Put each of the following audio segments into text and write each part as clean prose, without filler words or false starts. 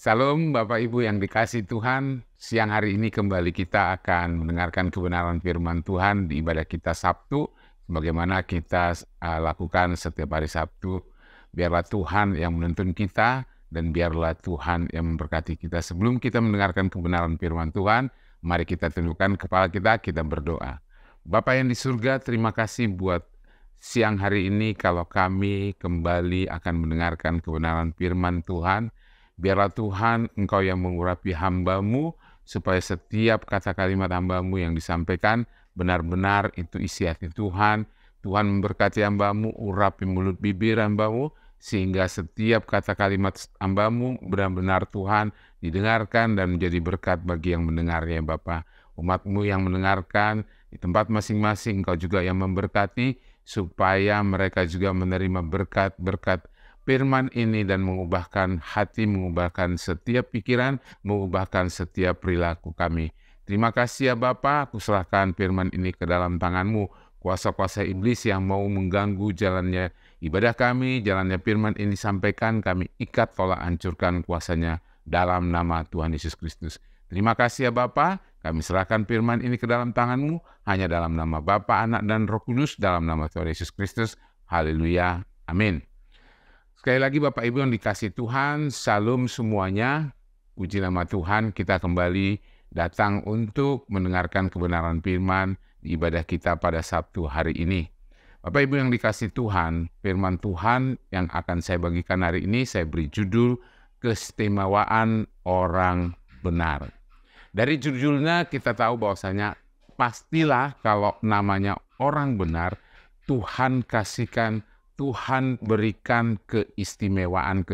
Salam Bapak Ibu yang dikasihi Tuhan, siang hari ini kembali kita akan mendengarkan kebenaran firman Tuhan di ibadah kita Sabtu, sebagaimana kita lakukan setiap hari Sabtu. Biarlah Tuhan yang menuntun kita dan biarlah Tuhan yang memberkati kita. Sebelum kita mendengarkan kebenaran firman Tuhan, mari kita tundukkan kepala kita berdoa. Bapa yang di surga, terima kasih buat siang hari ini kalau kami kembali akan mendengarkan kebenaran firman Tuhan. Biarlah Tuhan Engkau yang mengurapi hamba-Mu, supaya setiap kata kalimat hamba-Mu yang disampaikan benar-benar itu isi hati Tuhan. Tuhan memberkati hamba-Mu, urapi mulut bibir hamba-Mu, sehingga setiap kata kalimat hamba-Mu benar-benar Tuhan didengarkan dan menjadi berkat bagi yang mendengarnya Bapa. Umat-Mu yang mendengarkan di tempat masing-masing Engkau juga yang memberkati, supaya mereka juga menerima berkat-berkat firman ini dan mengubahkan hati, mengubahkan setiap pikiran, mengubahkan setiap perilaku kami. Terima kasih ya Bapa, aku serahkan firman ini ke dalam tangan-Mu. Kuasa-kuasa iblis yang mau mengganggu jalannya ibadah kami, jalannya firman ini sampaikan, kami ikat, tolak, hancurkan kuasanya dalam nama Tuhan Yesus Kristus. Terima kasih ya Bapa, kami serahkan firman ini ke dalam tangan-Mu, hanya dalam nama Bapa, Anak, dan Roh Kudus, dalam nama Tuhan Yesus Kristus. Haleluya. Amin. Sekali lagi Bapak Ibu yang dikasihi Tuhan, salam semuanya. Puji nama Tuhan, kita kembali datang untuk mendengarkan kebenaran firman di ibadah kita pada Sabtu hari ini. Bapak Ibu yang dikasihi Tuhan, firman Tuhan yang akan saya bagikan hari ini saya beri judul Keistimewaan Orang Benar. Dari judulnya kita tahu bahwasanya pastilah kalau namanya orang benar, Tuhan kasihkan, Tuhan berikan keistimewaan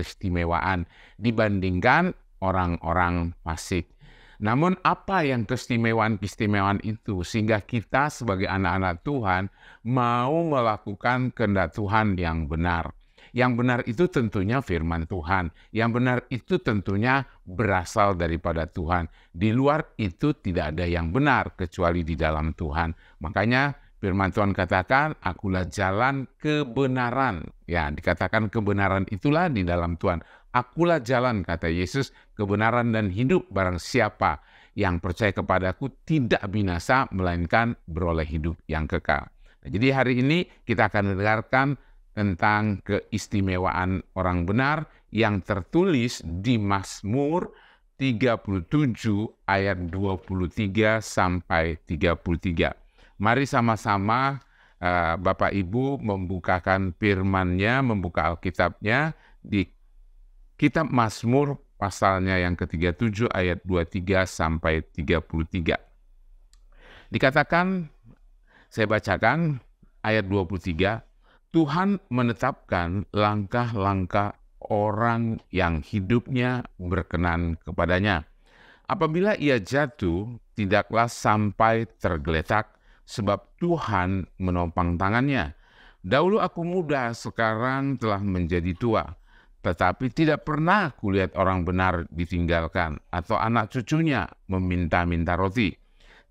dibandingkan orang-orang fasik. Namun apa yang keistimewaan itu sehingga kita sebagai anak-anak Tuhan mau melakukan kehendak Tuhan yang benar. Yang benar itu tentunya firman Tuhan. Yang benar itu tentunya berasal daripada Tuhan. Di luar itu tidak ada yang benar kecuali di dalam Tuhan. Makanya firman Tuhan katakan, akulah jalan kebenaran. Ya, dikatakan kebenaran itulah di dalam Tuhan. Akulah jalan, kata Yesus, kebenaran dan hidup. Barang siapa yang percaya kepadaku tidak binasa, melainkan beroleh hidup yang kekal. Nah, jadi hari ini kita akan mendengarkan tentang keistimewaan orang benar yang tertulis di Mazmur 37 ayat 23 sampai 33. Mari sama-sama Bapak Ibu membukakan firman-Nya, membuka Alkitabnya di Kitab Mazmur pasalnya yang ke-37 ayat 23 sampai 33. Dikatakan, saya bacakan ayat 23, Tuhan menetapkan langkah-langkah orang yang hidupnya berkenan kepadanya. Apabila ia jatuh, tidaklah sampai tergeletak, sebab Tuhan menopang tangannya. Dahulu aku muda, sekarang telah menjadi tua. Tetapi tidak pernah kulihat orang benar ditinggalkan, atau anak cucunya meminta-minta roti.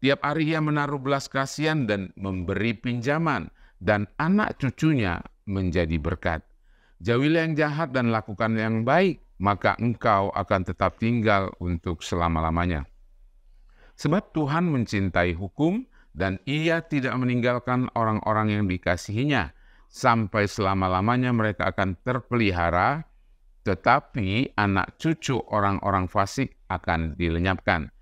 Tiap hari ia menaruh belas kasihan dan memberi pinjaman, dan anak cucunya menjadi berkat. Jauhilah yang jahat dan lakukan yang baik, maka engkau akan tetap tinggal untuk selama-lamanya. Sebab Tuhan mencintai hukum, dan ia tidak meninggalkan orang-orang yang dikasihinya. Sampai selama-lamanya mereka akan terpelihara, tetapi anak cucu orang-orang fasik akan dilenyapkan.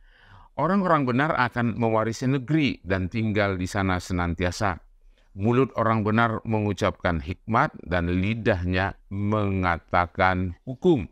Orang-orang benar akan mewarisi negeri dan tinggal di sana senantiasa. Mulut orang benar mengucapkan hikmat dan lidahnya mengatakan hukum.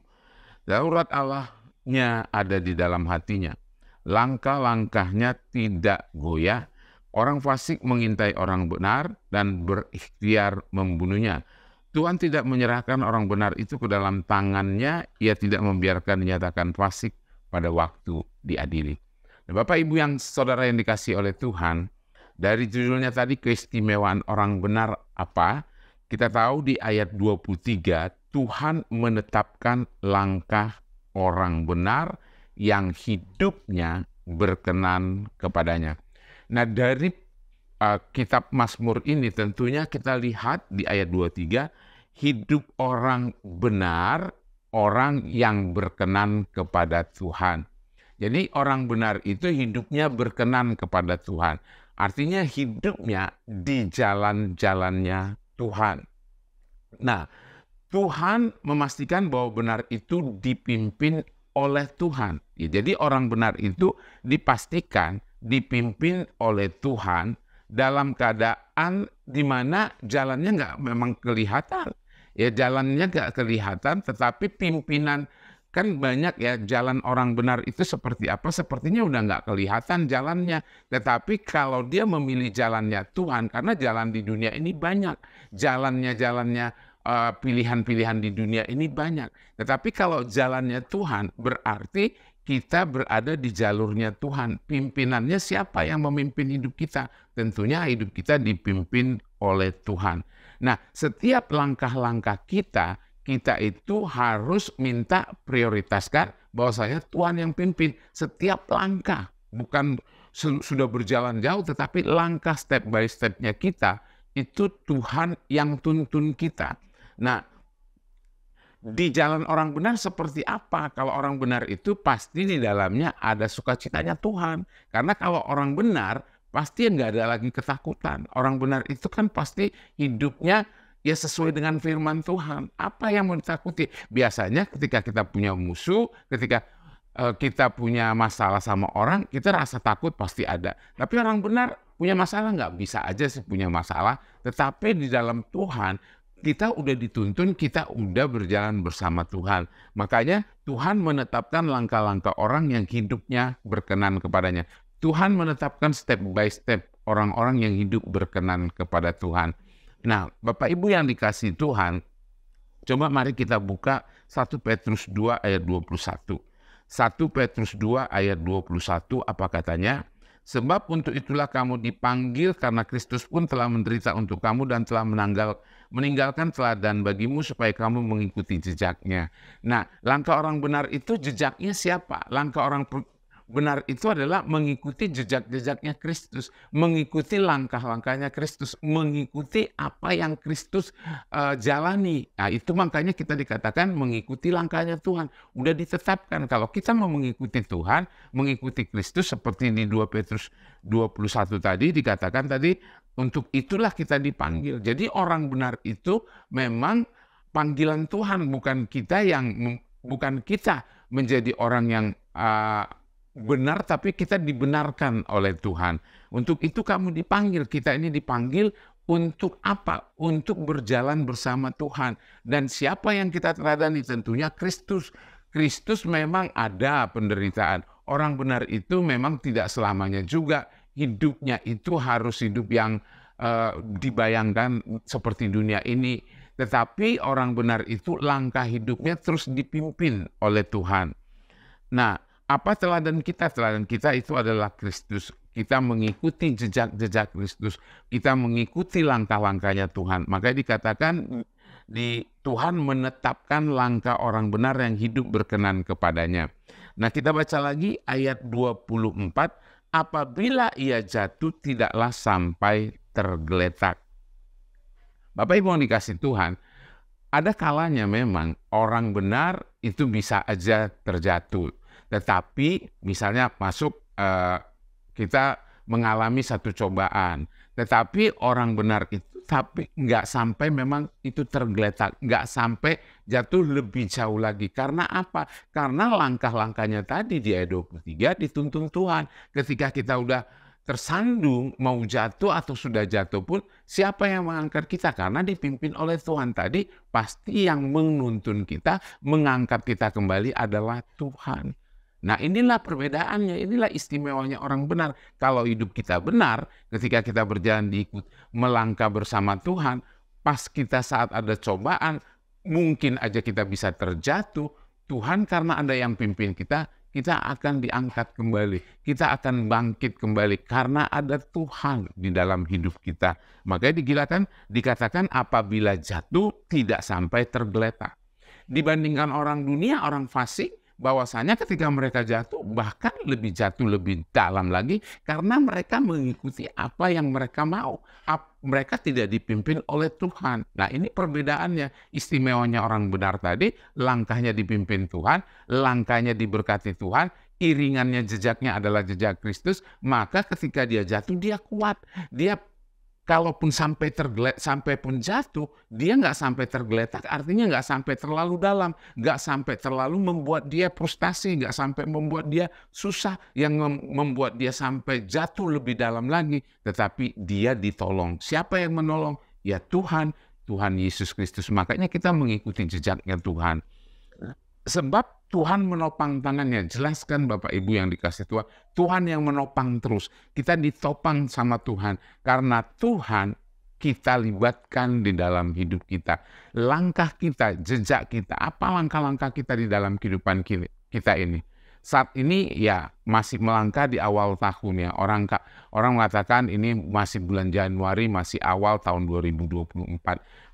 Daulat Allahnya ada di dalam hatinya. Langkah-langkahnya tidak goyah. Orang fasik mengintai orang benar dan berikhtiar membunuhnya. Tuhan tidak menyerahkan orang benar itu ke dalam tangannya. Ia tidak membiarkan dinyatakan fasik pada waktu diadili. Nah, Bapak Ibu yang saudara yang dikasihi oleh Tuhan, dari judulnya tadi keistimewaan orang benar apa? Kita tahu di ayat 23, Tuhan menetapkan langkah orang benar yang hidupnya berkenan kepadanya. Nah, dari kitab Mazmur ini tentunya kita lihat di ayat 23, hidup orang benar orang yang berkenan kepada Tuhan. Jadi orang benar itu hidupnya berkenan kepada Tuhan. Artinya hidupnya di jalan-jalannya Tuhan. Nah, Tuhan memastikan bahwa benar itu dipimpin oleh Tuhan. Ya, jadi orang benar itu dipastikan dipimpin oleh Tuhan dalam keadaan di mana jalannya nggak memang kelihatan. Ya, jalannya nggak kelihatan, tetapi pimpinan. Kan banyak ya jalan orang benar itu seperti apa, sepertinya udah nggak kelihatan jalannya. Tetapi kalau dia memilih jalannya Tuhan, karena jalan di dunia ini banyak. Jalannya pilihan-pilihan di dunia ini banyak. Tetapi kalau jalannya Tuhan berarti kita berada di jalurnya Tuhan. Pimpinannya siapa yang memimpin hidup kita? Tentunya hidup kita dipimpin oleh Tuhan. Nah, setiap langkah-langkah kita itu harus minta prioritaskan bahwasanya Tuhan yang pimpin setiap langkah. Bukan sudah berjalan jauh, tetapi langkah step by step-nya kita, itu Tuhan yang tuntun kita. Nah, di jalan orang benar seperti apa? Kalau orang benar itu pasti di dalamnya ada sukacitanya Tuhan. Karena kalau orang benar, pasti nggak ada lagi ketakutan. Orang benar itu kan pasti hidupnya ya sesuai dengan firman Tuhan. Apa yang mau ditakuti? Biasanya ketika kita punya musuh, ketika kita punya masalah sama orang, kita rasa takut pasti ada. Tapi orang benar punya masalah nggak? Bisa aja sih punya masalah. Tetapi di dalam Tuhan, kita udah dituntun, kita udah berjalan bersama Tuhan. Makanya Tuhan menetapkan langkah-langkah orang yang hidupnya berkenan kepadanya. Tuhan menetapkan step by step orang-orang yang hidup berkenan kepada Tuhan. Nah, Bapak Ibu yang dikasihi Tuhan, coba mari kita buka 1 Petrus 2 ayat 21. 1 Petrus 2 ayat 21 apa katanya? Sebab untuk itulah kamu dipanggil karena Kristus pun telah menderita untuk kamu dan telah meninggalkan teladan bagimu supaya kamu mengikuti jejaknya. Nah, langkah orang benar itu jejaknya siapa? Langkah orang benar itu adalah mengikuti jejak-jejaknya Kristus, mengikuti langkah-langkahnya Kristus, mengikuti apa yang Kristus jalani. Nah, itu makanya kita dikatakan mengikuti langkahnya Tuhan. Udah ditetapkan kalau kita mau mengikuti Tuhan, mengikuti Kristus seperti di 2 Petrus 21 tadi dikatakan tadi, untuk itulah kita dipanggil. Jadi orang benar itu memang panggilan Tuhan, bukan kita menjadi orang yang benar, tapi kita dibenarkan oleh Tuhan. Untuk itu kamu dipanggil, kita ini dipanggil untuk apa? Untuk berjalan bersama Tuhan. Dan siapa yang kita teladani? Tentunya Kristus. Kristus memang ada penderitaan. Orang benar itu memang tidak selamanya juga. Hidupnya itu harus hidup yang dibayangkan seperti dunia ini. Tetapi orang benar itu langkah hidupnya terus dipimpin oleh Tuhan. Nah, apa teladan kita? Teladan kita itu adalah Kristus. Kita mengikuti jejak-jejak Kristus. Kita mengikuti langkah-langkahnya Tuhan. Makanya dikatakan Tuhan menetapkan langkah orang benar yang hidup berkenan kepadanya. Nah, kita baca lagi ayat 24. Apabila ia jatuh tidaklah sampai tergeletak. Bapak Ibu yang dikasih Tuhan, ada kalanya memang orang benar itu bisa aja terjatuh. Tetapi misalnya kita mengalami satu cobaan. Tetapi orang benar itu tapi nggak sampai memang itu tergeletak. Nggak sampai jatuh lebih jauh lagi. Karena apa? Karena langkah-langkahnya tadi di ayat 23 dituntun Tuhan. Ketika kita udah tersandung, mau jatuh atau sudah jatuh pun, siapa yang mengangkat kita? Karena dipimpin oleh Tuhan tadi, pasti yang menuntun kita, mengangkat kita kembali adalah Tuhan. Nah, inilah perbedaannya, inilah istimewanya orang benar. Kalau hidup kita benar, ketika kita berjalan diikut, melangkah bersama Tuhan, pas kita saat ada cobaan, mungkin aja kita bisa terjatuh, Tuhan karena ada yang pimpin kita akan diangkat kembali. Kita akan bangkit kembali karena ada Tuhan di dalam hidup kita. Makanya dikatakan apabila jatuh tidak sampai tergeletak. Dibandingkan orang dunia, orang fasik, bahwasanya ketika mereka jatuh bahkan lebih jatuh lebih dalam lagi karena mereka mengikuti apa yang mereka mau. mereka tidak dipimpin oleh Tuhan. Nah, ini perbedaannya. Istimewanya orang benar tadi, langkahnya dipimpin Tuhan, langkahnya diberkati Tuhan, iringannya jejaknya adalah jejak Kristus, maka ketika dia jatuh, dia kuat. Dia kalaupun sampai pun jatuh, dia nggak sampai tergeletak, artinya nggak sampai terlalu dalam, nggak sampai terlalu membuat dia frustasi, nggak sampai membuat dia susah, yang membuat dia sampai jatuh lebih dalam lagi, tetapi dia ditolong. Siapa yang menolong? Ya Tuhan, Tuhan Yesus Kristus. Makanya kita mengikuti jejaknya Tuhan. Sebab Tuhan menopang tangannya. Jelaskan Bapak Ibu yang dikasih Tuhan. Tuhan yang menopang terus. Kita ditopang sama Tuhan. Karena Tuhan kita libatkan di dalam hidup kita. Langkah kita, jejak kita. Apa langkah-langkah kita di dalam kehidupan kita ini? Saat ini ya masih melangkah di awal tahun ya. Orang mengatakan ini masih bulan Januari, masih awal tahun 2024.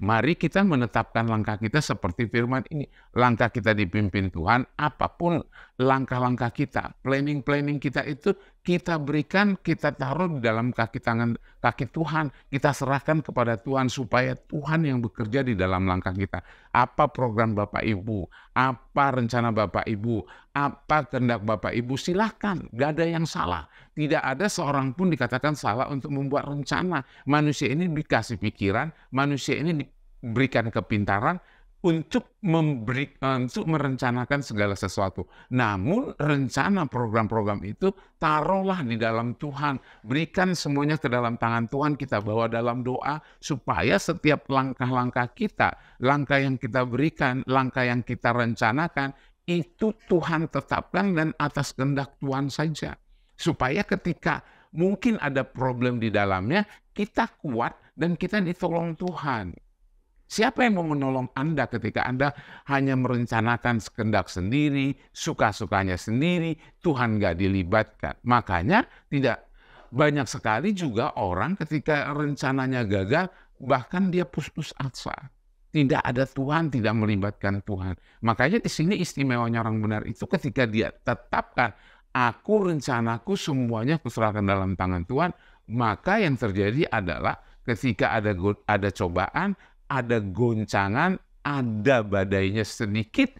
Mari kita menetapkan langkah kita seperti firman ini. Langkah kita dipimpin Tuhan, apapun langkah-langkah kita, planning kita itu kita berikan, kita taruh di dalam kaki Tuhan. Kita serahkan kepada Tuhan supaya Tuhan yang bekerja di dalam langkah kita. Apa program Bapak Ibu? Apa rencana Bapak Ibu? Apa kehendak Bapak Ibu? Silahkan, gak ada yang salah. Tidak ada seorang pun dikatakan salah untuk membuat rencana. Manusia ini dikasih pikiran, manusia ini diberikan kepintaran untuk merencanakan segala sesuatu. Namun rencana program-program itu taruhlah di dalam Tuhan. Berikan semuanya ke dalam tangan Tuhan, kita bawa dalam doa supaya setiap langkah-langkah kita, langkah yang kita berikan, langkah yang kita rencanakan, itu Tuhan tetapkan dan atas kehendak Tuhan saja. Supaya ketika mungkin ada problem di dalamnya, kita kuat dan kita ditolong Tuhan. Siapa yang mau menolong Anda ketika Anda hanya merencanakan kehendak sendiri, suka-sukanya sendiri, Tuhan nggak dilibatkan. Makanya tidak banyak sekali juga orang ketika rencananya gagal, bahkan dia putus asa. Tidak ada Tuhan, tidak melibatkan Tuhan. Makanya di sini istimewanya orang benar itu ketika dia tetapkan, aku rencanaku semuanya kuserahkan dalam tangan Tuhan, maka yang terjadi adalah ketika ada cobaan, ada goncangan, ada badainya sedikit,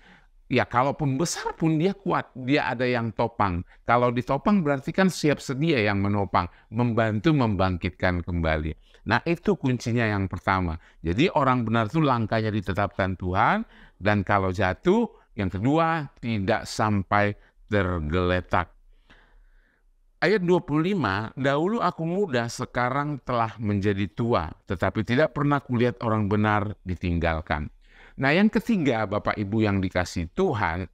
ya kalaupun besar pun dia kuat, dia ada yang topang. Kalau ditopang berarti kan siap sedia yang menopang, membantu membangkitkan kembali. Nah itu kuncinya yang pertama. Jadi orang benar itu langkahnya ditetapkan Tuhan, dan kalau jatuh, yang kedua tidak sampai tergeletak. Ayat 25, dahulu aku muda, sekarang telah menjadi tua, tetapi tidak pernah kulihat orang benar ditinggalkan. Nah yang ketiga Bapak Ibu yang dikasih Tuhan,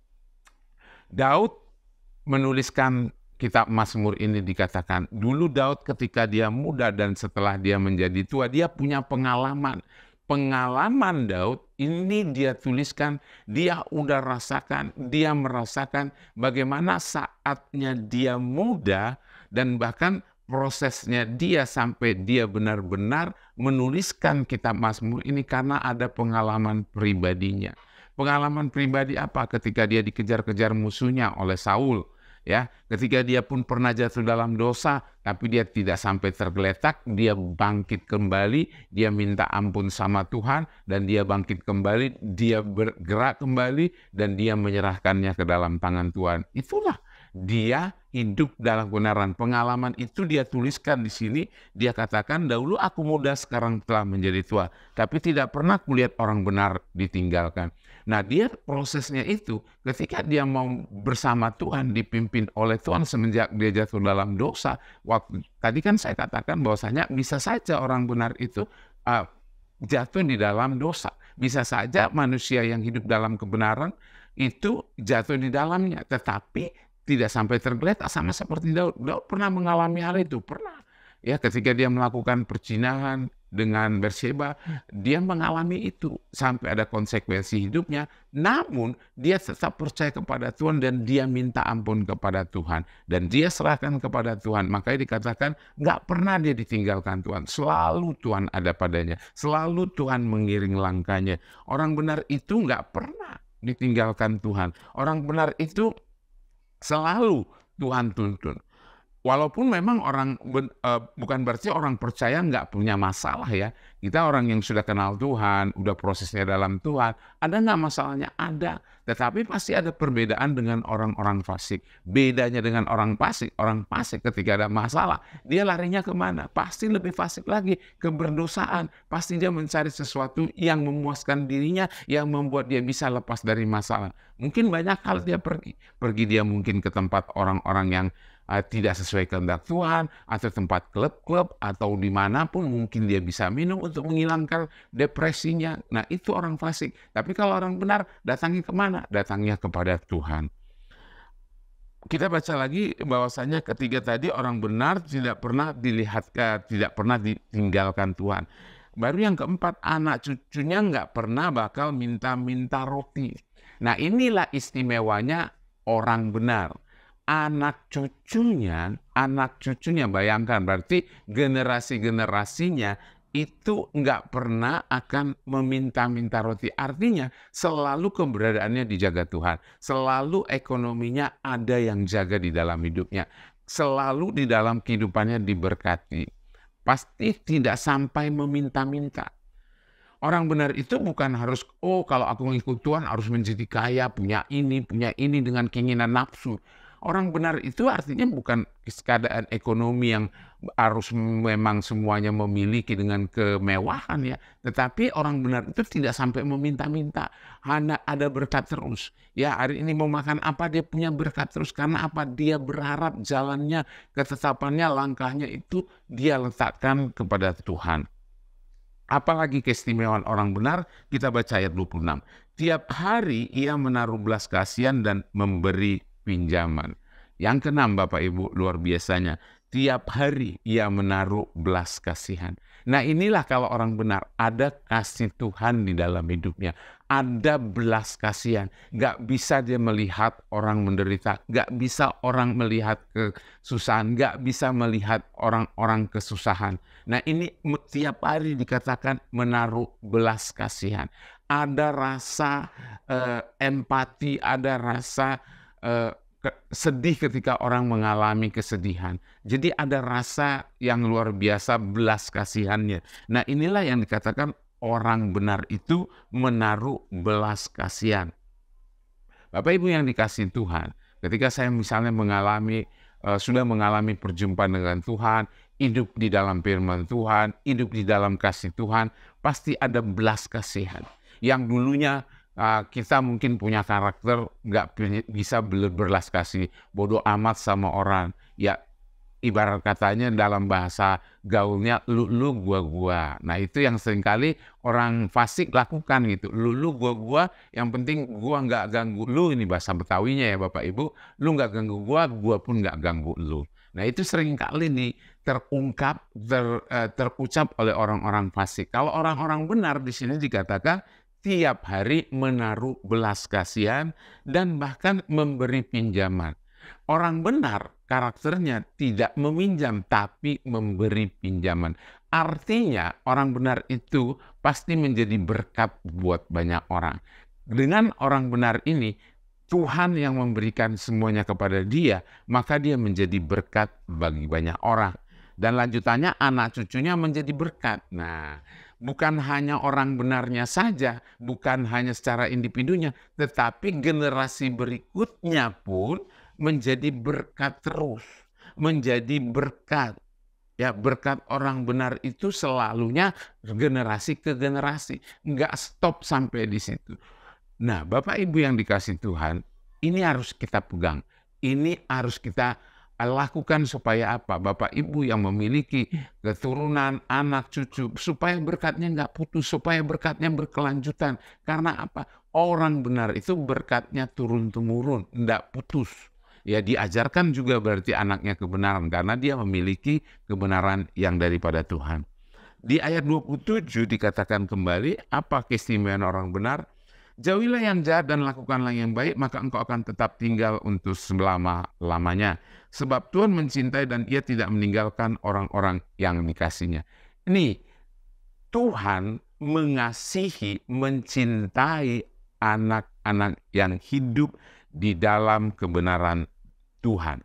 Daud menuliskan kitab Mazmur ini dikatakan, dulu Daud ketika dia muda dan setelah dia menjadi tua, dia punya pengalaman. Pengalaman Daud ini dia tuliskan, dia udah rasakan, dia merasakan bagaimana saatnya dia muda dan bahkan prosesnya dia sampai dia benar-benar menuliskan kitab Mazmur ini karena ada pengalaman pribadinya. Pengalaman pribadi apa? Ketika dia dikejar-kejar musuhnya oleh Saul. Ya, ketika dia pun pernah jatuh dalam dosa, tapi dia tidak sampai tergeletak, dia bangkit kembali, dia minta ampun sama Tuhan, dan dia bangkit kembali, dia bergerak kembali, dan dia menyerahkannya ke dalam tangan Tuhan. Itulah dia hidup dalam kebenaran. Pengalaman itu dia tuliskan di sini, dia katakan, dahulu aku muda, sekarang telah menjadi tua, tapi tidak pernah kulihat orang benar ditinggalkan. Nah dia prosesnya itu ketika dia mau bersama Tuhan, dipimpin oleh Tuhan semenjak dia jatuh dalam dosa. Tadi kan saya katakan bahwasanya bisa saja orang benar itu jatuh di dalam dosa. Bisa saja manusia yang hidup dalam kebenaran itu jatuh di dalamnya. Tetapi tidak sampai tergeletak, sama seperti Daud. Daud pernah mengalami hal itu, pernah. Ya, ketika dia melakukan perzinahan dengan Bathsheba, dia mengalami itu sampai ada konsekuensi hidupnya. Namun dia tetap percaya kepada Tuhan dan dia minta ampun kepada Tuhan dan dia serahkan kepada Tuhan. Makanya dikatakan nggak pernah dia ditinggalkan Tuhan. Selalu Tuhan ada padanya. Selalu Tuhan mengiring langkahnya. Orang benar itu nggak pernah ditinggalkan Tuhan. Orang benar itu selalu Tuhan tuntun. Walaupun memang bukan berarti orang percaya nggak punya masalah ya. Kita orang yang sudah kenal Tuhan, udah prosesnya dalam Tuhan, ada nggak masalahnya? Ada. Tetapi pasti ada perbedaan dengan orang-orang fasik. Bedanya dengan orang fasik ketika ada masalah, dia larinya kemana? Pasti lebih fasik lagi, ke berdosaan. Pasti dia mencari sesuatu yang memuaskan dirinya, yang membuat dia bisa lepas dari masalah. Mungkin banyak hal dia pergi. Pergi dia mungkin ke tempat orang-orang yang tidak sesuai kehendak Tuhan, atau tempat klub-klub, atau dimanapun mungkin dia bisa minum untuk menghilangkan depresinya. Nah, itu orang fasik. Tapi kalau orang benar, datangnya kemana? Datangnya kepada Tuhan. Kita baca lagi bahwasanya ketiga tadi orang benar tidak pernah tidak pernah ditinggalkan Tuhan. Baru yang keempat, anak cucunya nggak pernah bakal minta-minta roti. Nah, inilah istimewanya orang benar. Anak cucunya bayangkan, berarti generasi-generasinya itu nggak pernah akan meminta-minta roti. Artinya selalu keberadaannya dijaga Tuhan. Selalu ekonominya ada yang jaga di dalam hidupnya. Selalu di dalam kehidupannya diberkati. Pasti tidak sampai meminta-minta. Orang benar itu bukan harus, kalau aku ngikut Tuhan harus menjadi kaya, punya ini dengan keinginan nafsu. Orang benar itu artinya bukan keadaan ekonomi yang harus memang semuanya memiliki dengan kemewahan ya. Tetapi orang benar itu tidak sampai meminta-minta. Hanya ada berkat terus. Ya, hari ini mau makan apa, dia punya berkat terus. Karena apa? Dia berharap jalannya, ketetapannya, langkahnya itu dia letakkan kepada Tuhan. Apalagi keistimewaan orang benar, kita baca ayat 26. Tiap hari ia menaruh belas kasihan dan memberi pinjaman. Yang keenam, Bapak Ibu, luar biasanya, tiap hari ia menaruh belas kasihan. Nah, inilah kalau orang benar, ada kasih Tuhan di dalam hidupnya, ada belas kasihan. Gak bisa dia melihat orang menderita, gak bisa orang melihat kesusahan, gak bisa melihat orang-orang kesusahan. Nah, ini tiap hari dikatakan menaruh belas kasihan. Ada rasa empati, ada rasa sedih ketika orang mengalami kesedihan. Jadi ada rasa yang luar biasa belas kasihannya. Nah, inilah yang dikatakan orang benar itu menaruh belas kasihan. Bapak Ibu yang dikasihi Tuhan, ketika saya misalnya sudah mengalami perjumpaan dengan Tuhan, hidup di dalam firman Tuhan, hidup di dalam kasih Tuhan, pasti ada belas kasihan. Yang dulunya kita mungkin punya karakter nggak bisa berbelas kasih, bodoh amat sama orang. Ya, ibarat katanya dalam bahasa gaulnya lu gua. Nah, itu yang seringkali orang fasik lakukan gitu. Lu gua, yang penting gua nggak ganggu lu. Ini bahasa Betawinya ya Bapak Ibu. Lu nggak ganggu gua pun nggak ganggu lu. Nah, itu seringkali nih terucap oleh orang-orang fasik. Kalau orang-orang benar di sini dikatakan tiap hari menaruh belas kasihan dan bahkan memberi pinjaman. Orang benar karakternya tidak meminjam tapi memberi pinjaman. Artinya orang benar itu pasti menjadi berkat buat banyak orang. Dengan orang benar ini, Tuhan yang memberikan semuanya kepada dia, maka dia menjadi berkat bagi banyak orang. Dan lanjutannya anak cucunya menjadi berkat. Nah, bukan hanya orang benarnya saja, bukan hanya secara individunya, tetapi generasi berikutnya pun menjadi berkat terus, menjadi berkat. Ya, berkat orang benar itu selalunya generasi ke generasi, nggak stop sampai di situ. Nah, Bapak Ibu yang dikasihi Tuhan, ini harus kita pegang, ini harus kita lakukan supaya apa? Bapak Ibu yang memiliki keturunan, anak, cucu, supaya berkatnya nggak putus, supaya berkatnya berkelanjutan. Karena apa? Orang benar itu berkatnya turun-temurun, nggak putus. Ya, diajarkan juga berarti anaknya kebenaran, karena dia memiliki kebenaran yang daripada Tuhan. Di ayat 27 dikatakan kembali, apa keistimewaan orang benar? Jauhilah yang jahat dan lakukanlah yang baik, maka engkau akan tetap tinggal untuk selama-lamanya. Sebab Tuhan mencintai dan ia tidak meninggalkan orang-orang yang dikasihinya. Ini Tuhan mengasihi, mencintai anak-anak yang hidup di dalam kebenaran Tuhan.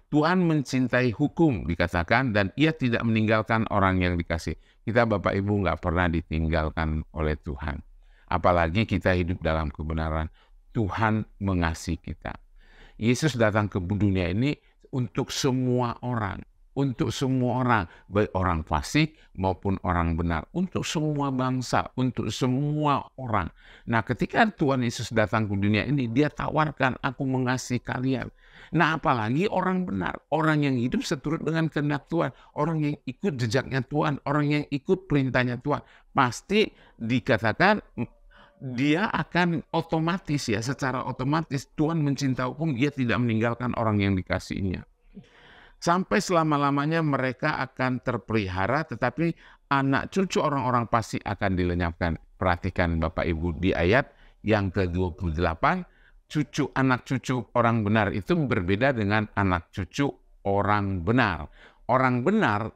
Tuhan mencintai hukum dikatakan dan ia tidak meninggalkan orang yang dikasih. Kita Bapak Ibu nggak pernah ditinggalkan oleh Tuhan. Apalagi kita hidup dalam kebenaran. Tuhan mengasihi kita. Yesus datang ke dunia ini untuk semua orang. Untuk semua orang, baik orang fasik maupun orang benar. Untuk semua bangsa, untuk semua orang. Nah, ketika Tuhan Yesus datang ke dunia ini, dia tawarkan, aku mengasihi kalian. Nah, apalagi orang benar. Orang yang hidup seturut dengan kehendak Tuhan. Orang yang ikut jejaknya Tuhan. Orang yang ikut perintahnya Tuhan. Pasti dikatakan dia akan otomatis ya, secara otomatis Tuhan mencintai hukum, dia tidak meninggalkan orang yang dikasihinya. Sampai selama-lamanya mereka akan terpelihara, tetapi anak cucu orang-orang pasti akan dilenyapkan. Perhatikan Bapak Ibu di ayat yang ke-28, anak cucu orang benar itu berbeda dengan anak cucu orang benar. Orang benar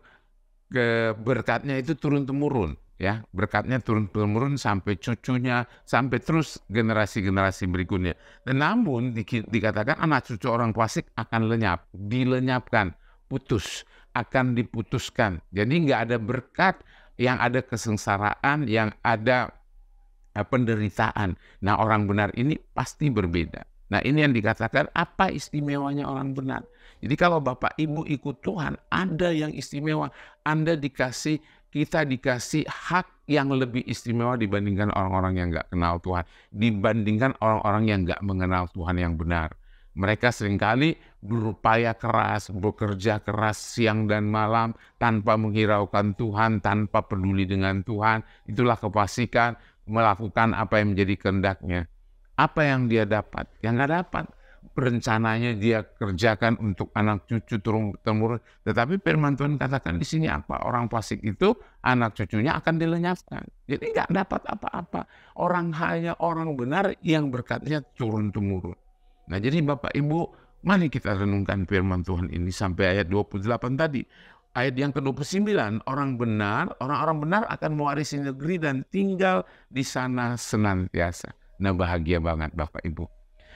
berkatnya itu turun-temurun. Ya, berkatnya turun-temurun sampai cucunya, sampai terus generasi-generasi berikutnya. Dan namun dikatakan anak cucu orang fasik akan lenyap, dilenyapkan, putus, akan diputuskan. Jadi nggak ada berkat, yang ada kesengsaraan, yang ada penderitaan. Nah, orang benar ini pasti berbeda. Nah, ini yang dikatakan apa istimewanya orang benar. Jadi kalau Bapak Ibu ikut Tuhan, ada yang istimewa. Kita dikasih hak yang lebih istimewa dibandingkan orang-orang yang nggak kenal Tuhan. Dibandingkan orang-orang yang nggak mengenal Tuhan yang benar. Mereka seringkali berupaya keras, bekerja keras siang dan malam, tanpa menghiraukan Tuhan, tanpa peduli dengan Tuhan. Itulah kefasikan, melakukan apa yang menjadi kehendaknya. Apa yang dia dapat? Yang nggak dapat. Rencananya dia kerjakan untuk anak cucu turun-temurun. Tetapi firman Tuhan katakan di sini apa? Orang fasik itu anak cucunya akan dilenyapkan. Jadi nggak dapat apa-apa. Hanya orang benar yang berkatnya turun-temurun. Nah, jadi Bapak Ibu, mari kita renungkan firman Tuhan ini sampai ayat 28 tadi. Ayat yang ke-29, orang-orang benar akan mewarisi negeri dan tinggal di sana senantiasa. Nah, bahagia banget Bapak Ibu.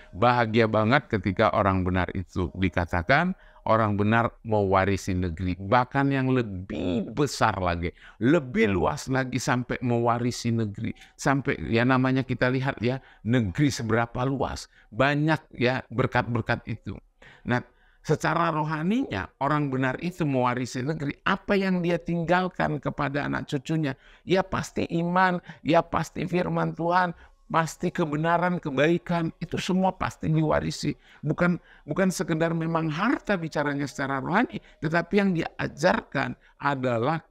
Bahagia banget ketika orang benar itu dikatakan orang benar mewarisi negeri. Bahkan yang lebih besar lagi, lebih luas lagi sampai mewarisi negeri. Sampai ya namanya kita lihat ya, negeri seberapa luas. Banyak ya berkat-berkat itu. Nah, secara rohaninya orang benar itu mewarisi negeri. Apa yang dia tinggalkan kepada anak cucunya? Ya pasti iman, ya pasti firman Tuhan, pasti kebenaran, kebaikan, itu semua pasti diwarisi. Bukan sekedar memang harta bicaranya secara rohani, tetapi yang diajarkan adalah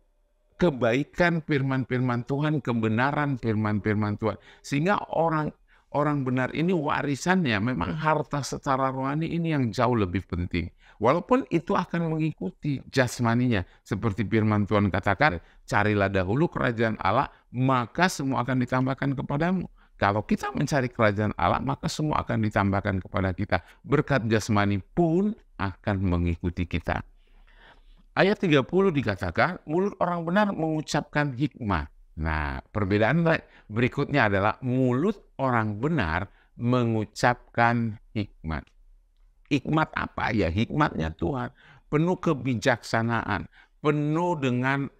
kebaikan firman-firman Tuhan, kebenaran firman-firman Tuhan. Sehingga orang benar ini warisannya memang harta secara rohani ini yang jauh lebih penting. Walaupun itu akan mengikuti jasmaninya. Seperti firman Tuhan katakan, carilah dahulu kerajaan Allah, maka semua akan ditambahkan kepadamu. Kalau kita mencari kerajaan Allah, maka semua akan ditambahkan kepada kita. Berkat jasmani pun akan mengikuti kita. Ayat 30 dikatakan, mulut orang benar mengucapkan hikmat. Nah, perbedaan berikutnya adalah mulut orang benar mengucapkan hikmat. Hikmat apa? Ya, hikmatnya Tuhan. Penuh kebijaksanaan. Penuh dengan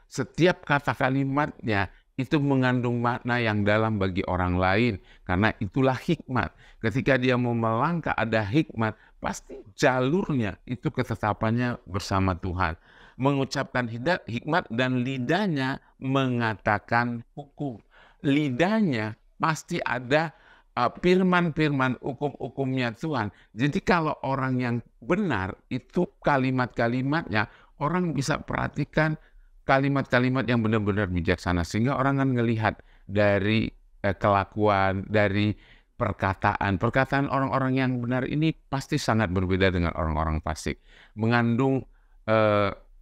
setiap kata kalimatnya itu mengandung makna yang dalam bagi orang lain. Karena itulah hikmat. Ketika dia mau melangkah ada hikmat, pasti jalurnya itu ketetapannya bersama Tuhan. Mengucapkan hikmat dan lidahnya mengatakan hukum. Lidahnya pasti ada firman-firman hukum-hukumnya Tuhan. Jadi kalau orang yang benar itu kalimat-kalimatnya orang bisa perhatikan kalimat-kalimat yang benar-benar bijaksana, sehingga orang kan ngelihat dari kelakuan, dari perkataan orang-orang yang benar ini pasti sangat berbeda dengan orang-orang fasik. Mengandung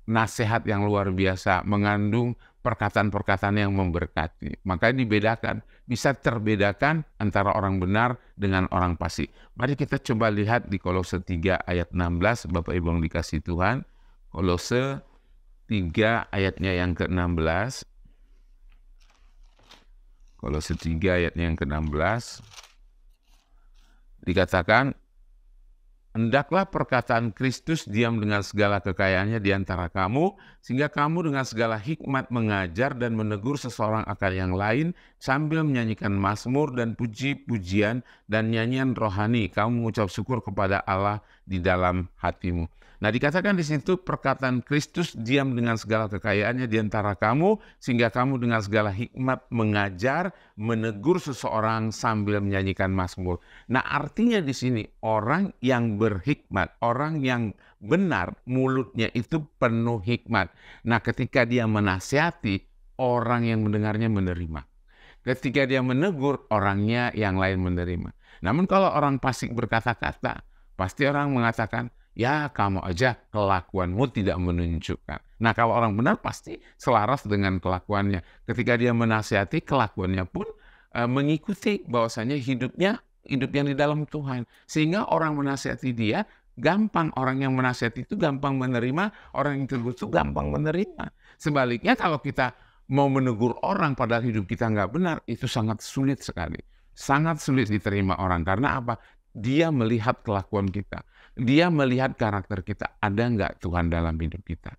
nasihat yang luar biasa, mengandung perkataan-perkataan yang memberkati. Makanya dibedakan, bisa terbedakan antara orang benar dengan orang fasik. Mari kita coba lihat di Kolose 3 ayat 16, Bapak Ibu yang dikasihi Tuhan. Kolose 3 ayatnya yang ke-16. Kolose 3 ayatnya yang ke-16. Dikatakan, Hendaklah perkataan Kristus diam dengan segala kekayaannya di antara kamu, sehingga kamu dengan segala hikmat mengajar dan menegur seseorang akan yang lain, sambil menyanyikan mazmur dan puji-pujian dan nyanyian rohani. Kamu mengucap syukur kepada Allah di dalam hatimu. Nah, dikatakan di situ perkataan Kristus diam dengan segala kekayaannya di antara kamu, sehingga kamu dengan segala hikmat mengajar, menegur seseorang sambil menyanyikan mazmur. Nah, artinya di sini orang yang berhikmat, orang yang benar, mulutnya itu penuh hikmat. Nah, ketika dia menasihati, orang yang mendengarnya menerima. Ketika dia menegur, orangnya yang lain menerima. Namun kalau orang fasik berkata-kata, pasti orang mengatakan, ya kamu aja kelakuanmu tidak menunjukkan. Nah, kalau orang benar pasti selaras dengan kelakuannya. Ketika dia menasihati, kelakuannya pun mengikuti bahwasanya hidup yang di dalam Tuhan. Sehingga orang menasihati dia gampang. Orang yang menasihati itu gampang menerima, orang yang tegur itu gampang menerima. Sebaliknya kalau kita mau menegur orang padahal hidup kita nggak benar, itu sangat sulit sekali. Sangat sulit diterima orang. Karena apa? Dia melihat kelakuan kita. Dia melihat karakter kita. Ada nggak Tuhan dalam hidup kita?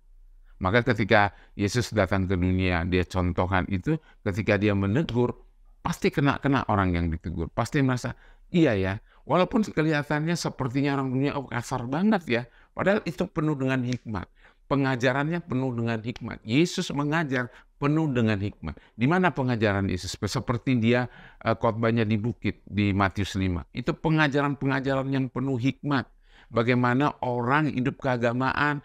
Maka ketika Yesus datang ke dunia, dia contohkan itu, ketika dia menegur, pasti kena orang yang ditegur. Pasti merasa, iya ya, walaupun kelihatannya sepertinya orang dunia kasar banget ya, padahal itu penuh dengan hikmat. Pengajarannya penuh dengan hikmat. Yesus mengajar penuh dengan hikmat. Di mana pengajaran Yesus? Seperti dia khotbahnya di bukit, di Matius 5. Itu pengajaran-pengajaran yang penuh hikmat. Bagaimana orang hidup keagamaan,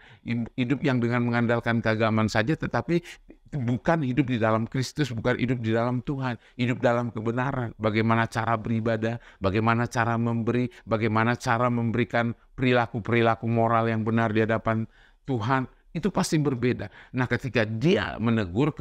hidup yang dengan mengandalkan keagamaan saja, tetapi bukan hidup di dalam Kristus, bukan hidup di dalam Tuhan, hidup dalam kebenaran. Bagaimana cara beribadah, bagaimana cara memberi, bagaimana cara memberikan perilaku-perilaku moral yang benar di hadapan Tuhan, itu pasti berbeda. Nah, ketika dia menegur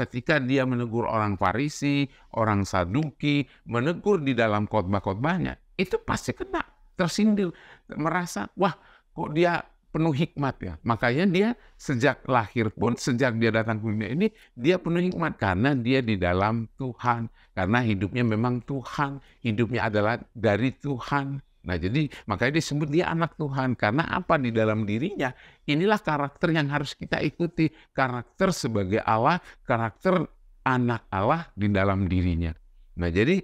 orang Farisi, orang Saduki, menegur di dalam khotbah-khotbahnya, itu pasti kena, tersindir, merasa, wah kok dia penuh hikmat ya. Makanya dia sejak lahir pun, sejak dia datang ke dunia ini, dia penuh hikmat karena dia di dalam Tuhan. Karena hidupnya memang Tuhan, hidupnya adalah dari Tuhan. Nah, jadi makanya disebut dia anak Tuhan. Karena apa? Di dalam dirinya, inilah karakter yang harus kita ikuti. Karakter sebagai Allah, karakter anak Allah di dalam dirinya. Nah, jadi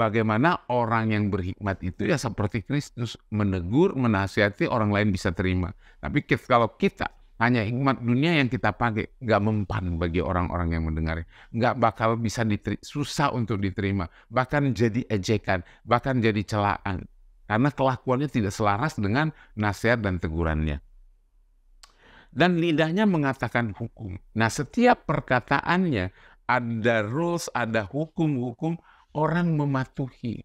bagaimana orang yang berhikmat itu ya seperti Kristus, menegur, menasihati, orang lain bisa terima. Tapi kalau kita hanya hikmat dunia yang kita pakai, nggak mempan bagi orang-orang yang mendengarnya, nggak bakal bisa susah untuk diterima, bahkan jadi ejekan, bahkan jadi celaan, karena kelakuannya tidak selaras dengan nasihat dan tegurannya. Dan lidahnya mengatakan hukum. Nah, setiap perkataannya ada rules, ada hukum-hukum. Orang mematuhi,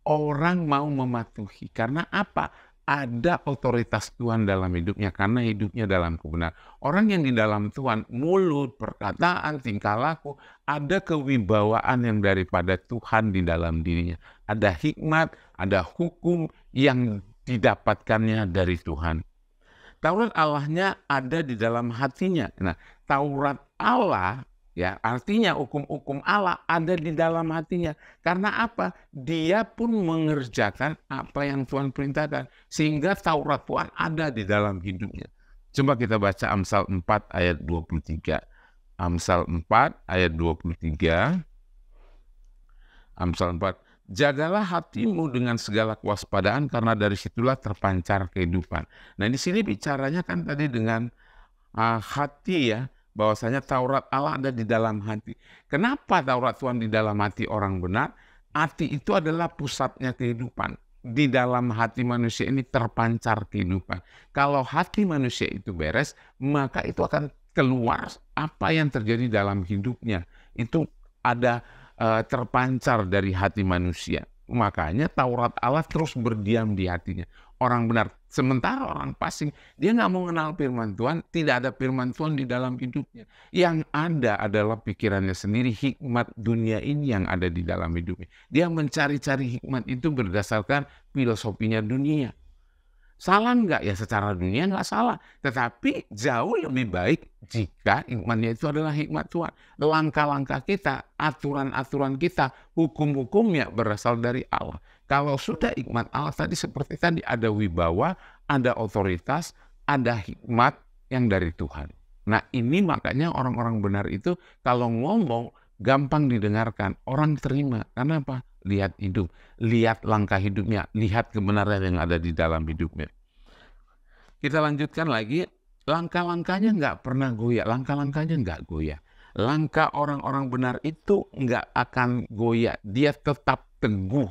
orang mau mematuhi. Karena apa? Ada otoritas Tuhan dalam hidupnya, karena hidupnya dalam kebenaran. Orang yang di dalam Tuhan, mulut, perkataan, tingkah laku, ada kewibawaan yang daripada Tuhan di dalam dirinya. Ada hikmat, ada hukum yang didapatkannya dari Tuhan. Taurat Allahnya ada di dalam hatinya. Nah, Taurat Allah, ya, artinya hukum-hukum Allah ada di dalam hatinya. Karena apa? Dia pun mengerjakan apa yang Tuhan perintahkan. Sehingga Taurat Tuhan ada di dalam hidupnya. Coba kita baca Amsal 4 ayat 23. Amsal 4 ayat 23. Amsal 4. Jagalah hatimu dengan segala kewaspadaan, karena dari situlah terpancar kehidupan. Nah, di sini bicaranya kan tadi dengan hati ya. Bahwasanya Taurat Allah ada di dalam hati. Kenapa Taurat Tuhan di dalam hati orang benar? Hati itu adalah pusatnya kehidupan. Di dalam hati manusia ini terpancar kehidupan. Kalau hati manusia itu beres, maka itu akan keluar apa yang terjadi dalam hidupnya. Itu ada terpancar dari hati manusia. Makanya Taurat Allah terus berdiam di hatinya. Orang benar. Sementara orang fasik, dia nggak mau kenal firman Tuhan, tidak ada firman Tuhan di dalam hidupnya. Yang ada adalah pikirannya sendiri, hikmat dunia ini yang ada di dalam hidupnya. Dia mencari-cari hikmat itu berdasarkan filosofinya dunia. Salah nggak? Ya secara dunia nggak salah. Tetapi jauh lebih baik jika hikmatnya itu adalah hikmat Tuhan. Langkah-langkah kita, aturan-aturan kita, hukum-hukumnya berasal dari Allah. Kalau sudah hikmat Allah tadi seperti tadi ada wibawa, ada otoritas, ada hikmat yang dari Tuhan. Nah ini makanya orang-orang benar itu kalau ngomong gampang didengarkan, orang terima. Karena apa? Lihat hidup, lihat langkah hidupnya, lihat kebenaran yang ada di dalam hidupnya. Kita lanjutkan lagi, langkah-langkahnya nggak pernah goyah, langkah-langkahnya nggak goyah. Langkah orang-orang benar itu nggak akan goyah, dia tetap teguh.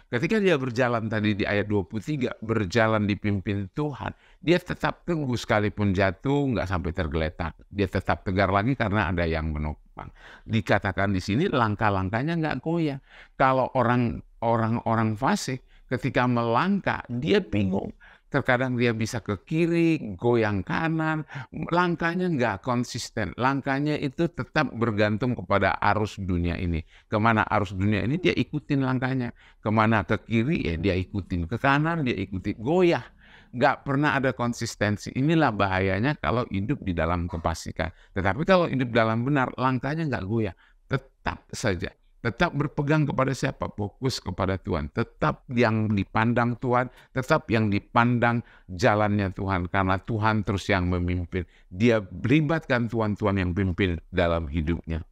Ketika dia berjalan tadi di ayat 23, berjalan dipimpin Tuhan, dia tetap teguh sekalipun jatuh, nggak sampai tergeletak. Dia tetap tegar lagi karena ada yang menopang. Dikatakan di sini langkah-langkahnya nggak goyah. Kalau orang fasik ketika melangkah, dia bingung. Terkadang dia bisa ke kiri, goyang kanan, langkahnya nggak konsisten. Langkahnya itu tetap bergantung kepada arus dunia ini. Kemana arus dunia ini dia ikutin langkahnya. Kemana ke kiri ya dia ikutin, ke kanan dia ikutin, goyah. Nggak pernah ada konsistensi. Inilah bahayanya kalau hidup di dalam kefasikan. Tetapi kalau hidup dalam benar, langkahnya nggak goyah. Tetap saja. Tetap berpegang kepada siapa? Fokus kepada Tuhan. Tetap yang dipandang Tuhan, tetap yang dipandang jalannya Tuhan. Karena Tuhan terus yang memimpin. Dia melibatkan Tuhan yang pimpin dalam hidupnya.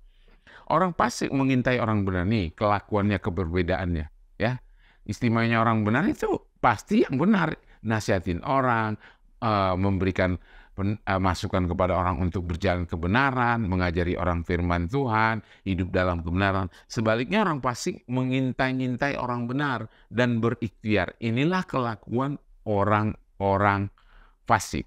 Orang fasik mengintai orang benar nih, kelakuannya, keberbedaannya. Ya, istimewanya orang benar itu pasti yang benar. Nasihatin orang, memberikan masukan kepada orang untuk berjalan kebenaran, mengajari orang firman Tuhan, hidup dalam kebenaran. Sebaliknya orang fasik mengintai-intai orang benar dan berikhtiar. Inilah kelakuan orang-orang fasik.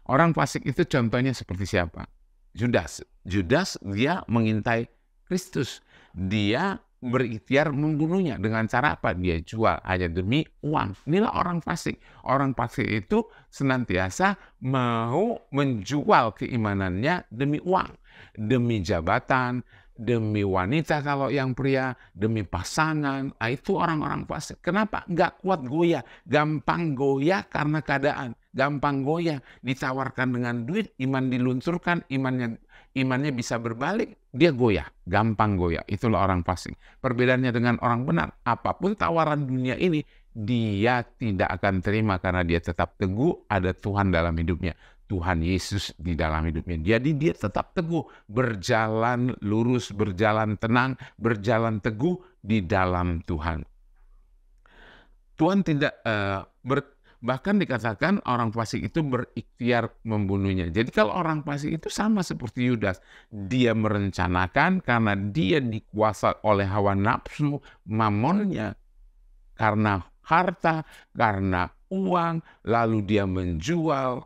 Orang fasik itu contohnya seperti siapa? Judas. Judas dia mengintai Kristus. Dia berikhtiar membunuhnya. Dengan cara apa? Dia jual hanya demi uang. Inilah orang fasik. Orang fasik itu senantiasa mau menjual keimanannya demi uang, demi jabatan, demi wanita kalau yang pria, demi pasangan. Nah, itu orang-orang fasik. Kenapa? Nggak kuat goyah. Gampang goyah karena keadaan. Gampang goyah. Ditawarkan dengan duit, iman diluncurkan, imannya bisa berbalik, dia goyah, gampang goyah. Itulah orang fasik. Perbedaannya dengan orang benar, apapun tawaran dunia ini, dia tidak akan terima karena dia tetap teguh ada Tuhan dalam hidupnya. Tuhan Yesus di dalam hidupnya. Jadi dia tetap teguh, berjalan lurus, berjalan tenang, berjalan teguh di dalam Tuhan. Tuhan tidak bahkan dikatakan orang fasik itu berikhtiar membunuhnya. Jadi kalau orang fasik itu sama seperti Yudas. Dia merencanakan karena dia dikuasai oleh hawa nafsu, mamonnya, karena harta, karena uang, lalu dia menjual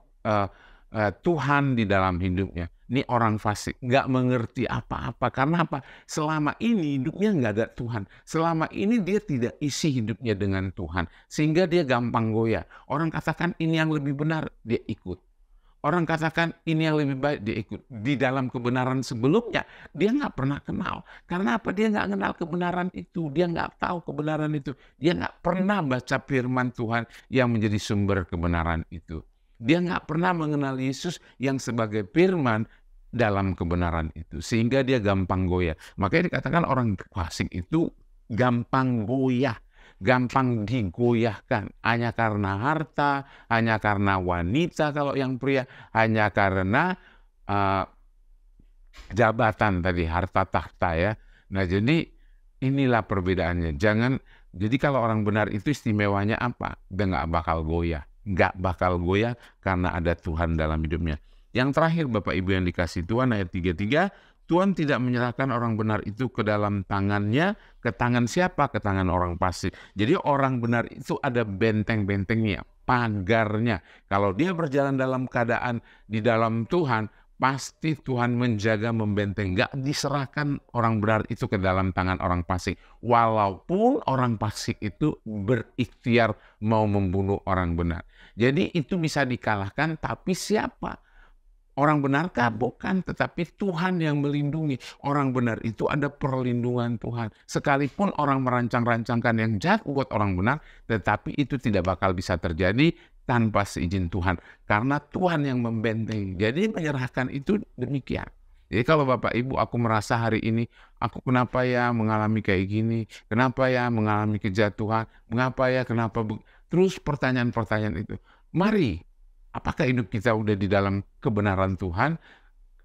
Tuhan di dalam hidupnya. Ini orang fasik, nggak mengerti apa-apa. Karena apa? Selama ini hidupnya nggak ada Tuhan. Selama ini dia tidak isi hidupnya dengan Tuhan. Sehingga dia gampang goyah. Orang katakan ini yang lebih benar, dia ikut. Orang katakan ini yang lebih baik, dia ikut. Di dalam kebenaran sebelumnya, dia nggak pernah kenal. Karena apa? Dia nggak kenal kebenaran itu. Dia nggak tahu kebenaran itu. Dia nggak pernah baca firman Tuhan yang menjadi sumber kebenaran itu. Dia nggak pernah mengenal Yesus yang sebagai firman dalam kebenaran itu. Sehingga dia gampang goyah. Makanya dikatakan orang fasik itu gampang goyah. Gampang digoyahkan. Hanya karena harta, hanya karena wanita kalau yang pria, hanya karena jabatan tadi, harta tahta ya. Nah jadi inilah perbedaannya. Jadi kalau orang benar itu istimewanya apa? Dia nggak bakal goyah. Nggak bakal goyah karena ada Tuhan dalam hidupnya. Yang terakhir Bapak Ibu yang dikasih Tuhan ayat 33, Tuhan tidak menyerahkan orang benar itu ke dalam tangannya, ke tangan siapa? Ke tangan orang fasik. Jadi orang benar itu ada benteng-bentengnya, pagarnya. Kalau dia berjalan dalam keadaan di dalam Tuhan, pasti Tuhan menjaga, membenteng. Nggak diserahkan orang benar itu ke dalam tangan orang fasik. Walaupun orang fasik itu berikhtiar mau membunuh orang benar. Jadi itu bisa dikalahkan, tapi siapa? Orang benarkah? Bukan, tetapi Tuhan yang melindungi. Orang benar itu ada perlindungan Tuhan. Sekalipun orang merancang-rancangkan yang jahat buat orang benar, tetapi itu tidak bakal bisa terjadi tanpa seizin Tuhan. Karena Tuhan yang membentengi. Jadi menyerahkan itu demikian. Jadi kalau Bapak Ibu aku merasa hari ini, aku kenapa ya mengalami kayak gini, kenapa ya mengalami kejatuhan, mengapa ya, kenapa terus pertanyaan-pertanyaan itu. Mari, apakah hidup kita udah di dalam kebenaran Tuhan?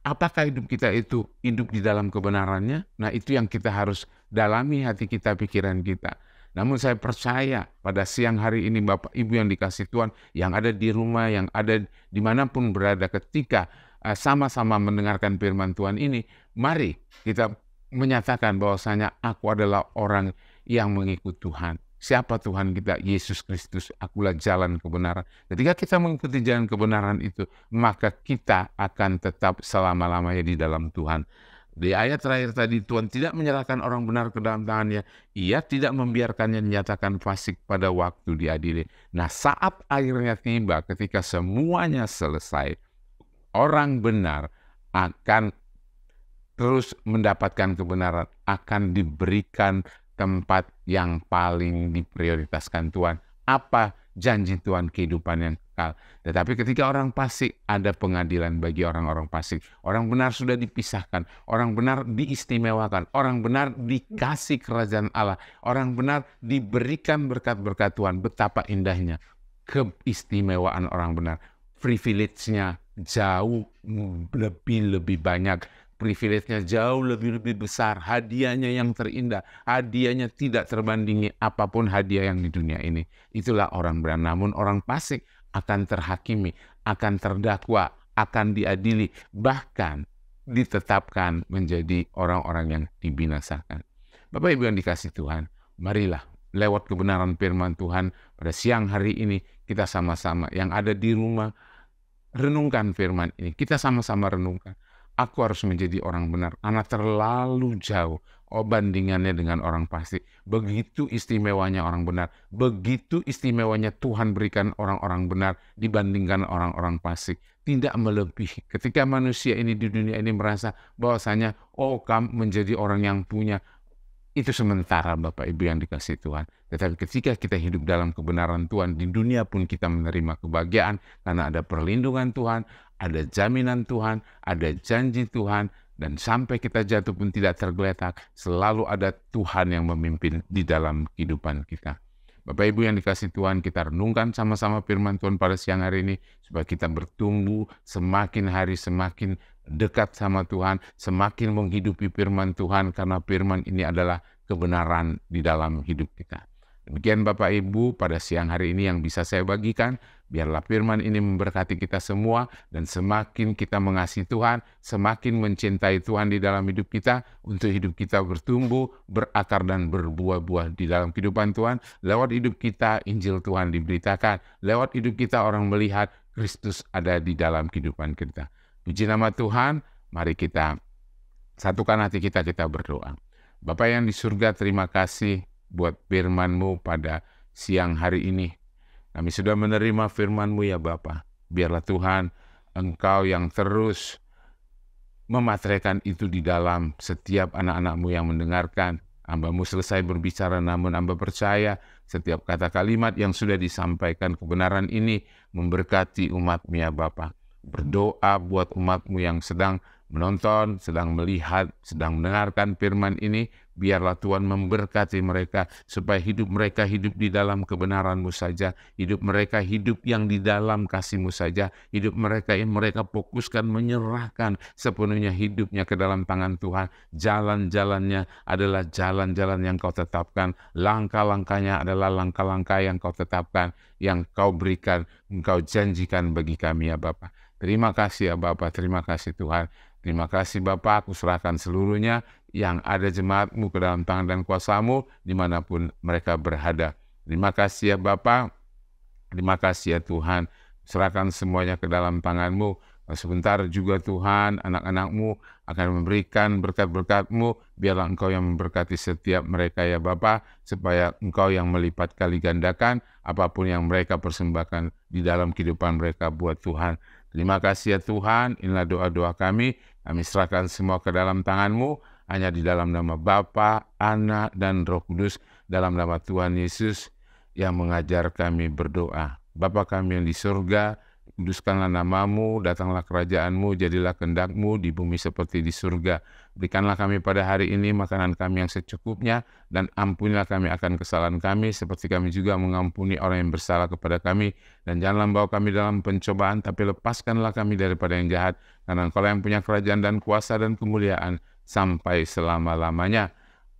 Apakah hidup kita itu hidup di dalam kebenarannya? Nah, itu yang kita harus dalami hati kita, pikiran kita. Namun saya percaya pada siang hari ini Bapak Ibu yang dikasih Tuhan, yang ada di rumah, yang ada dimanapun berada ketika sama-sama mendengarkan firman Tuhan ini, mari kita menyatakan bahwasanya aku adalah orang yang mengikut Tuhan. Siapa Tuhan kita? Yesus Kristus, akulah jalan kebenaran. Ketika kita mengikuti jalan kebenaran itu, maka kita akan tetap selama-lamanya di dalam Tuhan. Di ayat terakhir tadi, Tuhan tidak menyerahkan orang benar ke dalam tangannya. Ia tidak membiarkannya dinyatakan fasik pada waktu diadili. Nah, saat akhirnya tiba, ketika semuanya selesai, orang benar akan terus mendapatkan kebenaran, akan diberikan tempat yang paling diprioritaskan Tuhan. Apa janji Tuhan? Kehidupan yang kekal. Tetapi ketika orang fasik, ada pengadilan bagi orang-orang fasik. Orang benar sudah dipisahkan, orang benar diistimewakan, orang benar dikasih kerajaan Allah, orang benar diberikan berkat-berkat Tuhan. Betapa indahnya keistimewaan orang benar. Privilege-nya jauh lebih banyak. Privilege-nya jauh lebih besar, hadiahnya yang terindah, hadiahnya tidak terbandingi apapun hadiah yang di dunia ini. Itulah orang benar. Namun orang fasik akan terhakimi, akan terdakwa, akan diadili, bahkan ditetapkan menjadi orang-orang yang dibinasakan. Bapak Ibu yang dikasih Tuhan, marilah lewat kebenaran firman Tuhan pada siang hari ini kita sama-sama yang ada di rumah renungkan firman ini. Kita sama-sama renungkan. Aku harus menjadi orang benar. Karena terlalu jauh bandingannya dengan orang fasik. Begitu istimewanya orang benar. Begitu istimewanya Tuhan berikan orang-orang benar dibandingkan orang-orang fasik. Tidak melebihi. Ketika manusia ini di dunia ini merasa bahwasanya, kamu menjadi orang yang punya. Itu sementara Bapak Ibu yang dikasih Tuhan. Tetapi ketika kita hidup dalam kebenaran Tuhan, di dunia pun kita menerima kebahagiaan karena ada perlindungan Tuhan, ada jaminan Tuhan, ada janji Tuhan, dan sampai kita jatuh pun tidak tergeletak, selalu ada Tuhan yang memimpin di dalam kehidupan kita. Bapak Ibu yang dikasih Tuhan, kita renungkan sama-sama firman Tuhan pada siang hari ini, supaya kita bertumbuh semakin hari semakin dekat sama Tuhan, semakin menghidupi firman Tuhan, karena firman ini adalah kebenaran di dalam hidup kita. Demikian Bapak Ibu pada siang hari ini yang bisa saya bagikan. Biarlah firman ini memberkati kita semua, dan semakin kita mengasihi Tuhan, semakin mencintai Tuhan di dalam hidup kita, untuk hidup kita bertumbuh, berakar dan berbuah-buah di dalam kehidupan Tuhan. Lewat hidup kita Injil Tuhan diberitakan, lewat hidup kita orang melihat Kristus ada di dalam kehidupan kita. Puji nama Tuhan, mari kita satukan hati kita berdoa. Bapa yang di surga, terima kasih buat firman-Mu pada siang hari ini. Kami sudah menerima firman-Mu ya Bapa. Biarlah Tuhan, Engkau yang terus memateraikan itu di dalam setiap anak-anak-Mu yang mendengarkan. Hamba-Mu selesai berbicara, namun Hamba percaya setiap kata kalimat yang sudah disampaikan kebenaran ini memberkati umat-Mu ya Bapa. Berdoa buat umat-Mu yang sedang menonton, sedang melihat, sedang mendengarkan firman ini. Biarlah Tuhan memberkati mereka, supaya hidup mereka hidup di dalam kebenaran-Mu saja, hidup mereka hidup yang di dalam kasih-Mu saja, hidup mereka yang mereka fokuskan, menyerahkan sepenuhnya hidupnya ke dalam tangan Tuhan. Jalan-jalannya adalah jalan-jalan yang Kau tetapkan, langkah-langkahnya adalah langkah-langkah yang Kau tetapkan, yang Kau berikan, Engkau janjikan bagi kami ya Bapa. Terima kasih ya Bapa, terima kasih Tuhan. Terima kasih Bapa, aku serahkan seluruhnya yang ada jemaat-Mu ke dalam tangan dan kuasa-Mu dimanapun mereka berada. Terima kasih ya Bapa, terima kasih ya Tuhan. Serahkan semuanya ke dalam tangan-Mu. Sebentar juga Tuhan, anak-anak-Mu akan memberikan berkat-berkat-Mu. Biarlah Engkau yang memberkati setiap mereka ya Bapa, supaya Engkau yang melipat kali gandakan apapun yang mereka persembahkan di dalam kehidupan mereka buat Tuhan. Terima kasih ya Tuhan, inilah doa-doa kami serahkan semua ke dalam tangan-Mu, hanya di dalam nama Bapa, Anak, dan Roh Kudus, dalam nama Tuhan Yesus yang mengajar kami berdoa. Bapa kami yang di surga, Kuduskanlah namamu, datanglah kerajaanmu, jadilah kehendak-mu di bumi seperti di surga. Berikanlah kami pada hari ini makanan kami yang secukupnya, dan ampunilah kami akan kesalahan kami, seperti kami juga mengampuni orang yang bersalah kepada kami. Dan janganlah membawa kami dalam pencobaan, tapi lepaskanlah kami daripada yang jahat, karena Engkau yang punya kerajaan dan kuasa dan kemuliaan sampai selama-lamanya.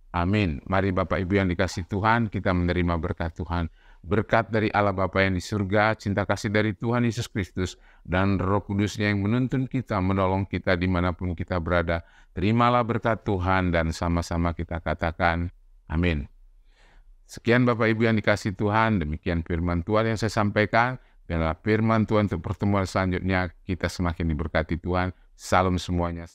Amin. Mari Bapak Ibu yang dikasih Tuhan, kita menerima berkat Tuhan. Berkat dari Allah Bapa yang di surga, cinta kasih dari Tuhan Yesus Kristus, dan Roh Kudusnya yang menuntun kita, menolong kita dimanapun kita berada. Terimalah berkat Tuhan dan sama-sama kita katakan, amin. Sekian Bapak Ibu yang dikasih Tuhan, demikian firman Tuhan yang saya sampaikan. Biarlah firman Tuhan untuk pertemuan selanjutnya kita semakin diberkati Tuhan. Salam semuanya.